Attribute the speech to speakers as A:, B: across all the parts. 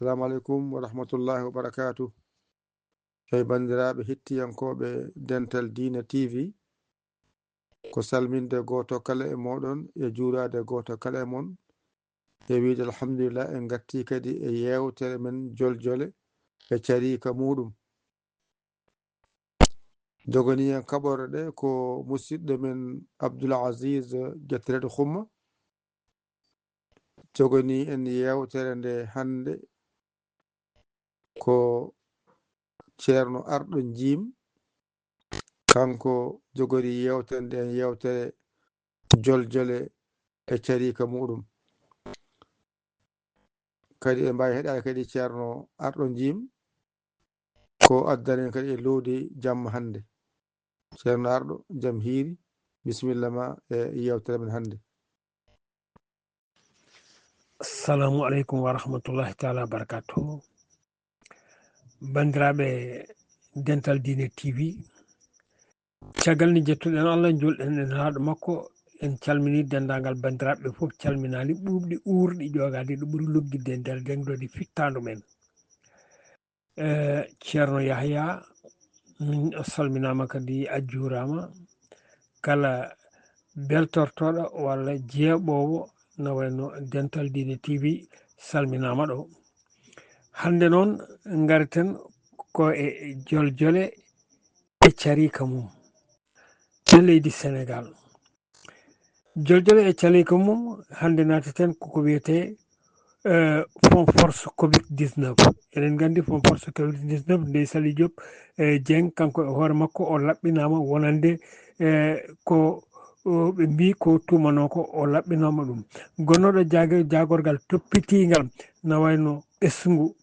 A: Assalamu alaikum wa rahmatullahi wa barakatuh. Hey bandiraɓe hettiyankoɓe Dental Dina TV ko salminde goto kala e moɗon e juurade goto kala e mon e wiide alhamdulillah en gatti kadi e yewtere men joljole e carika muɗum. Jogani en kaɓore ɗe ko musidɗo men Abdoul Aziz Jettereɗo Xumma jogani en yewtere nde hande ko ceerno Arɗo Jim kanko jogori yewtere nde yewtere joljole e carika muɗum. Kadi e mbawi heɗade kadi ceerno Arɗo Jim ko addanen kadi e lowdi jamma hande. Ceerno Arɗo jam hiiri, bisimilla ma e yewtere men hande.
B: Assalamu alaikum wa rahmatullahi taala barakatuhu. Bandiraɓe Dental Dina TV, caggal ni jettuɗen Allah julɗen en haɗo makko en calmini dendagal bandiraɓe fof calminali ɓuuɓɗi uurɗi ƴogadi ɗo ɓuuri loggidde nder dengdodi fittandu men. Ceerno Yahya min salminama kadi a juurama kala beltortoɗo walla jeeɓowo no wayno Dental Dina TV salminama ɗo. Hande noon garten ko e joljole e carika mum e leydi Sénégal. Joljole e carika mum hande nateten koko wiyete fond force Covid-19. Eɗen gandi fond force Covid-19 nde Sali Diop Dieng kanko e hoore makko o laɓɓinama wonande ko ɓe mbi ko tumano ko o laɓɓinama ɗum. Gonnoɗo jagorgal toppitigal no wayno ɓesgu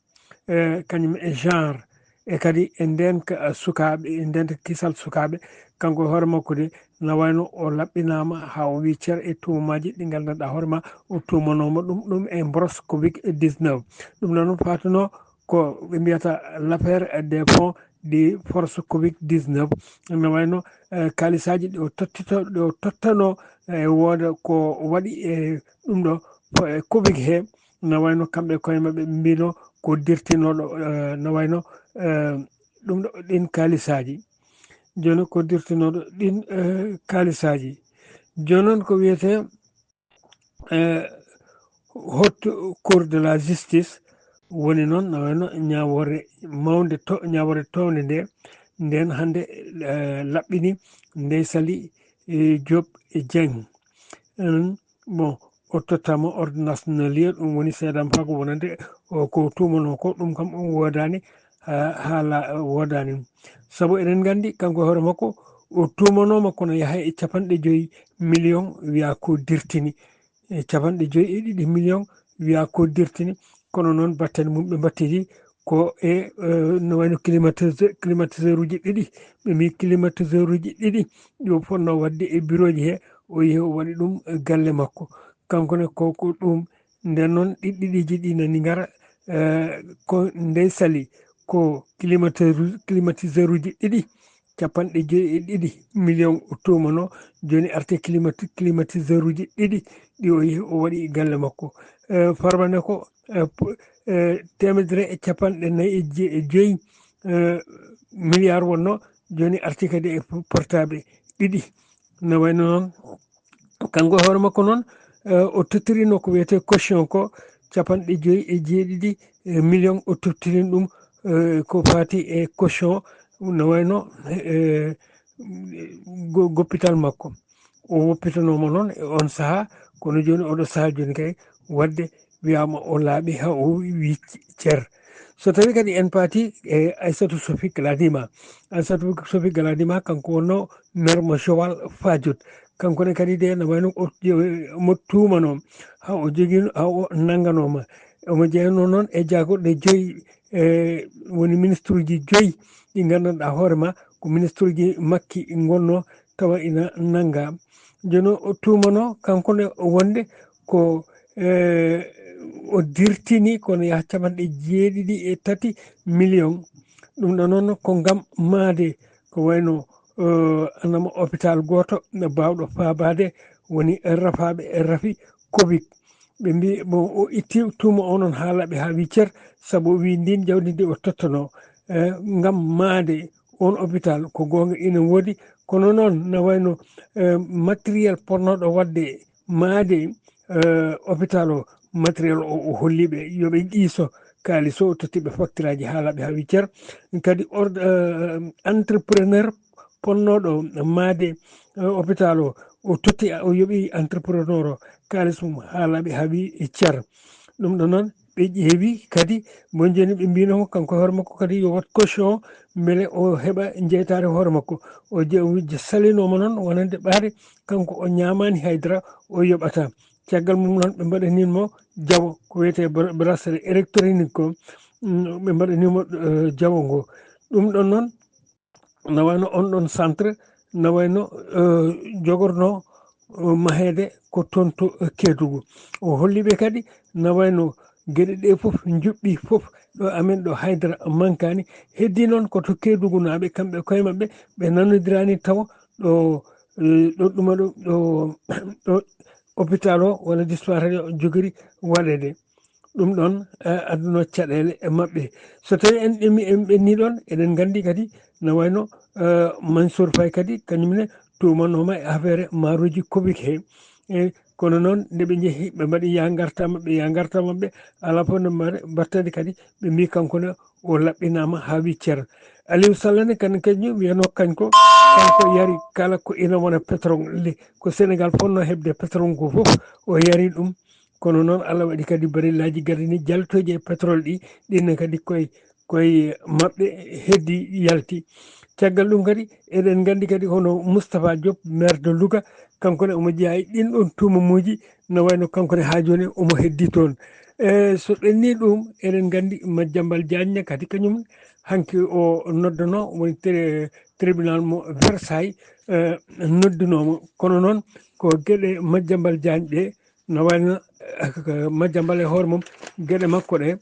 B: kañum e genre e kadi e nden sukaɓe e nden kisal sukaɓe kanko e hoore makko de no wayno o laɓɓinama ha o wi ceer e tumaji ɗi gandanɗa hoorema o tumanoma ɗum e brosse Covid-19. ɗum noon fatuno ko ɓe mbiyata l'affaire des fonds di force Covid-19 no wayno kalisaji ɗi o tottano e wooda ko waɗi e ɗum ɗo e Covid he no wayno kamɓe koye mabɓe ɓe mbino ko dirtinoɗo no wayno ɗum ɗo ɗin kalisaji. Joni ko dirtinoɗo ɗin kalisaji joni noon ko wiyete haute cour de la justice woni noon no wayno ñawore mawde ñawore towde nde nden hande laɓɓini Ndeye Sali Diop Dieng. Bon o tottama ordonnance no liya ɗum woni seedam fa ko wonande ko tumano ko ɗum kam ɗum wodani haala wodani saabu eɗen gandi kanko e hoore makko o tumanoma kono yaha e 50 million wiya ko dirtini e 52 million wiya ko dirtini kono noon battane mum ɓe battiti ko e no wayno climatiseur uji ɗiɗi ɓe mbi climatiseur uji ɗiɗi ɗi o fonno wadde e bureau ji he o yehi o waɗi ɗum galle makko kankone ko ɗum nden noon ɗiɗɗiɗiji ɗi nani gara ko Ndeye Sali ko climatiseur uji ɗiɗi 52 million o tumano joni arte climatiseur uji ɗiɗi ɗi o yehi o waɗi galle makko farbane ko 150 milliard wonno joni arti kadi e portable ɗiɗi no wayno noon kanko e hoore makko noon o tottirino ko wiyete caution ko 57 million o tottirini ɗum ko fati e caution no wayno goppital makko o woppitanoma noon e on saaha kono joni oɗo saaha joni kay wadde wiyama o laaɓi ha o wi ceer so tawi kadi en paati e Aissatou Sophie Gladima. Aissatou Sophie Gladima kanko wonno maire mo Joal Fadiouth kankone kadi de no wayno mo tumano ha o jogui ha o nagganoma omo jeeyano noon e jagorɗe 5 woni ministre uji 5 ɗi gandanɗa hoorema ko ministre uji makki gonno tawa ina nagga joni o tumano kankone wonde ko o dirtini kono yaha 73 million ɗum ɗo noon ko gam maade ko wayno anama hôpital goto no bawɗo fabade woni rafaɓe rafi Covid ɓe mbi bon o itti tuma onon haalaɓe ha wi cer saabu o wi ndin jawdi ndi o tottono ngam maade on hôpital ko gonga ina woodi kono noon no wayno matériel ponnoɗo wadde maade hôpital o matériel o holliɓe yoɓe qiiso kalis o tottiɓe facture aji haalaɓe ha wi cer kadi entrepreneur ponnoɗo maade hôpital o totti o yoɓi entrepreneur o kalis mum haalaɓe ha wi cer ɗum ɗo noon ɓe ƴeewi kadi bon joni ɓe mbinomo kanko hoore makko kadi yo wat caution beele o heɓa jeytare hoore makko o salinoma noon wonande ɓaade kanko o ñamani haydara o yoɓata caggal mum noon ɓe mbaɗaninmo jawo ko wiyete bracelet électronique ko ɓe mbaɗanimo jawo ngo ɗum ɗon noon no wayno on ɗon centre no wayno jogorno mahede ko toon to Kédougou o holliɓe kadi no wayno gueɗe ɗe foof juɓɓi foof ɗo amen ɗo haydara mankani heddi noon koto Kédougou naaɓe kamɓe koye mabɓe ɓe nanodirani taw ɗo ɗuma ɗo hôpital o walla dispatéré o jogori waɗede ɗum ɗon adduno caɗele maɓɓe so tawi en ɓenni ɗon eɗen gandi kadi no wayno Mansour Faye kadi kañumne tumanoma e affaire maaroji Covid he kono noon nde ɓe jeehi ɓe mbaɗi ya garta maɓɓe ala fof no mbattadi kadi ɓe mbi kankone o laɓɓinama ha wi cer Aliou Sall ne kañum wiyano kanko yari kala ko ina wona pétrole ko Sénégal fonno hebde pétrole ko foof o yari ɗum kono noon Allah waɗi kadi barillaji gardini jaltoji e pétrole ɗi ɗinne kadi koye maɓɓe heddi yalti caggal ɗum kadi eɗen gandi kadi hono Moustapha Diop maire de Louga kankone omo jeeya e ɗin ɗon tumamuji no wayno kankone ha joni omo heddi toon so ɓenni ɗum eɗen gandi Madiambal Diagne kadi kañum hanki o noddano woni tribunal mo Versailles noddunomo kono noon ko gueɗe Madiambal Diagne ɗe no wayno Madiambal e hoore mum gueɗe makko ɗe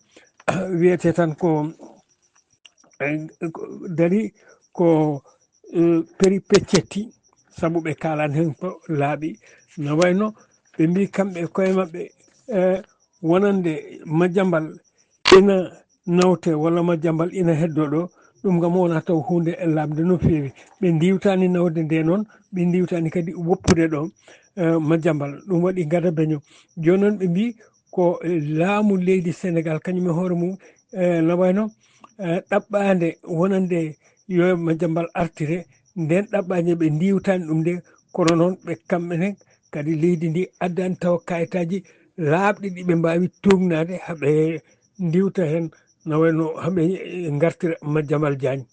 B: wiyete tan ko dari ko péripétietti saabu ɓe kalani hen ko laaɓi no wayno ɓe mbi kamɓe koye mabɓe wonande Madiambal ina nawte walla Madiambal ina heddo ɗo ɗum kam wona taw hunde labde no fewi ɓe ndiwtani nawde nde noon ɓe ndiwtani kadi woppude ɗo Madiambal ɗum waɗi gada beño joni noon ɓe mbi ko laamu leydi Sénégal kañum e hoore mum no wayno ɗaɓɓade wonande yo Madiambal artire nden ɗaɓɓaji ɓe ndiwtani ɗum nde kono noon ɓe kamɓene kadi leydi ndi addani taw kayitaji laaɓɗi ɗiɓe mbawi tugnade haaɓe ndiwta hen no wayno haaɓe gartira Madiambal Diagne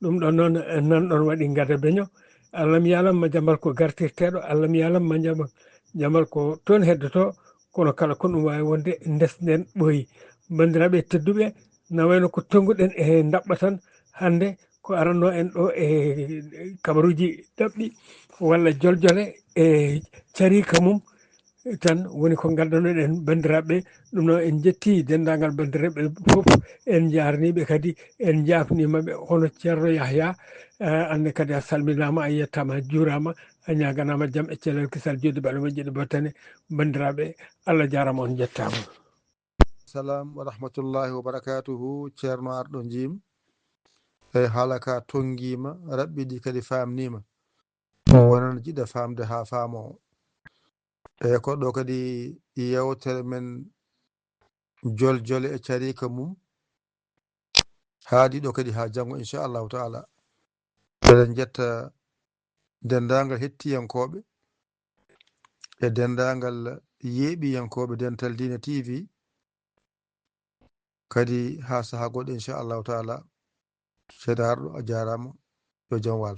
B: ɗum ɗon noon nanɗon waɗi gada beño Allah mi yalam Madiambal ko gartirteɗo Allah mi yalam Madiambal ko toon heddoto kono kala ko ɗum wawi wonde ndesden ɓooyi bandiraɓe tedduɓe no wayno ko tonguɗen e daɓɓa tan hande ko aranno en ɗo e kabaruji ɗaɓɓi walla joljole e carika mum tan woni ko gaddanoɗen bandiraɓe ɗum noon en jetti dendagal bandiraɓe foof en jarniɓe kadi en jafnimaɓe hono ceerno Yahya anne kadi a salminama a yettama a juurama a ñaganama jaam e celal kisal joddiɓe aɗa moƴƴiɗo battane bandiraɓe Allah jarama on jettama
A: salam wa rahmatullahi wa barakatuhu ceerno arɗo jim e haala ka tonguima raɓɓiɗi kadi famnima wonan jiɗa famde ha faamo e koɗɗo kadi yewtere men joljole e carika mum haaɗiɗo kadi ha janggo inchallahu taala eɗen jetta dendagal hettiyankoɓe e dendagal yeeɓiyankoɓe Dental Dina TV kadi ha saaha goɗɗo inchallahu taala seeɗa arɗo a jarama yo jaam waal